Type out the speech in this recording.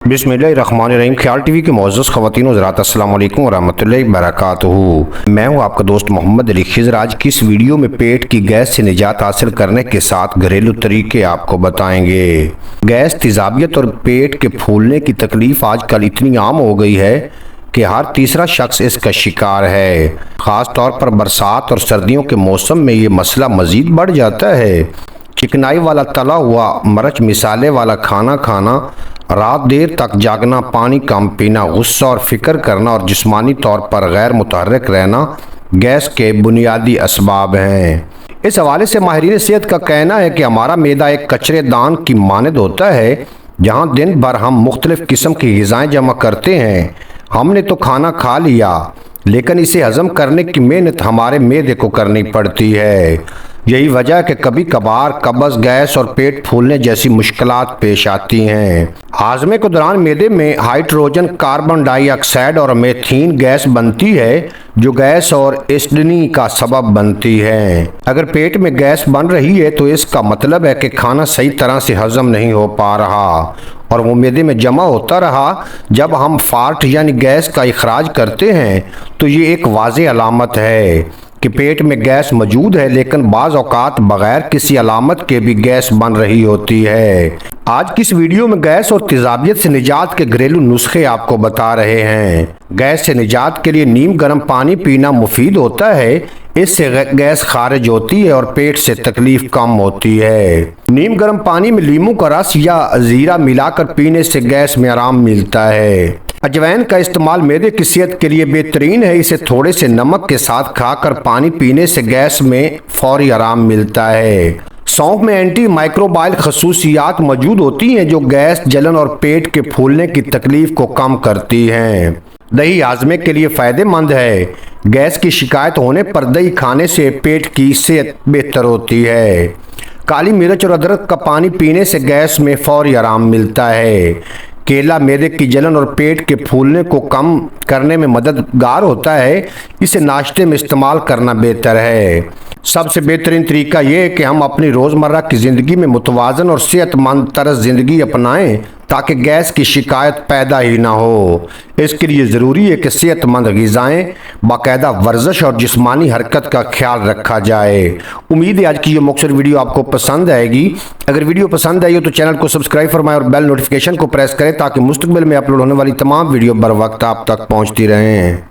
बिस्मिल्लाहिर्रहमानिर्रहीम। ख्याल टीवी के मुअज़्ज़ज़ ख़वातीन व हज़रात, अस्सलाम वालेकुम व रहमतुल्लाहि व बरकातुहू। मैं हूं आपका दोस्त मोहम्मद अली खिज़र। आज की इस वीडियो में पेट की गैस से निजात हासिल करने के साथ घरेलू तरीके आपको बताएंगे। गैस, तेज़ाबियत और पेट के फूलने की तकलीफ़ आजकल इतनी आम हो गई है कि हर तीसरा शख्स इसका शिकार है। ख़ास तौर पर बरसात और सर्दियों के मौसम में ये मसला मज़ीद बढ़ जाता है। चिकनाई वाला तला हुआ, मिर्च मिसाले वाला खाना खाना, रात देर तक जागना, पानी कम पीना, गुस्सा और फिक्र करना और जिस्मानी तौर पर गैर मुतहर्रिक रहना गैस के बुनियादी असबाब हैं। इस हवाले से माहिरीन सेहत का कहना है कि हमारा मैदा एक कचरेदान की मानद होता है, जहां दिन भर हम मुख्तलिफ किस्म की ग़िज़ाएँ जमा करते हैं। हमने तो खाना खा लिया, लेकिन इसे हज़म करने की मेहनत हमारे मैदे को करनी पड़ती है। यही वजह है कि कभी कभार कब्ज़, गैस और पेट फूलने जैसी मुश्किलात पेश आती हैं। हाजमे के दौरान मैदे में हाइड्रोजन, कार्बन डाइऑक्साइड और मीथेन गैस बनती है, जो गैस और एसिडिटी का सबब बनती है। अगर पेट में गैस बन रही है तो इसका मतलब है कि खाना सही तरह से हजम नहीं हो पा रहा और वो मैदे में जमा होता रहा। जब हम फार्ट यानी गैस का इखराज करते हैं तो ये एक वाज़ेह अलामत है कि पेट में गैस मौजूद है, लेकिन बाज़ औक़ात बग़ैर किसी अलामत के भी गैस बन रही होती है। आज की इस वीडियो में गैस और तेज़ाबियत से निजात के घरेलू नुस्खे आपको बता रहे हैं। गैस से निजात के लिए नीम गर्म पानी पीना मुफीद होता है। इससे गैस खारिज होती है और पेट से तकलीफ कम होती है। नीम गर्म पानी में लीमू का रस या जीरा मिलाकर पीने से गैस में आराम मिलता है। अजवाइन का इस्तेमाल मैदे की सेहत के लिए बेहतरीन है। इसे थोड़े से नमक के साथ खाकर पानी पीने से गैस में फौरी आराम मिलता है। सौंफ में एंटी माइक्रोबाइल खसूसियात मौजूद होती हैं, जो गैस, जलन और पेट के फूलने की तकलीफ को कम करती हैं। दही हाजमे के लिए फ़ायदेमंद है। गैस की शिकायत होने पर दही खाने से पेट की सेहत बेहतर होती है। काली मिर्च और अदरक का पानी पीने से गैस में फौरी आराम मिलता है। केला मैदे की जलन और पेट के फूलने को कम करने में मददगार होता है। इसे नाश्ते में इस्तेमाल करना बेहतर है। सबसे बेहतरीन तरीका यह है कि हम अपनी रोज़मर्रा की ज़िंदगी में मुतवाज़न और सेहतमंद तर्ज़ ज़िंदगी अपनाएं, ताकि गैस की शिकायत पैदा ही ना हो। इसके लिए ज़रूरी है कि सेहतमंद ग़िज़ाएँ, बाकायदा वर्जिश और जिस्मानी हरकत का ख्याल रखा जाए। उम्मीद है आज की ये मुख्तसर वीडियो आपको पसंद आएगी। अगर वीडियो पसंद आई हो तो चैनल को सब्सक्राइब फरमाएं और बेल नोटिफिकेशन को प्रेस करें, ताकि मुस्तक़बिल में अपलोड होने वाली तमाम वीडियो बर वक्त आप तक पहुँचती रहें।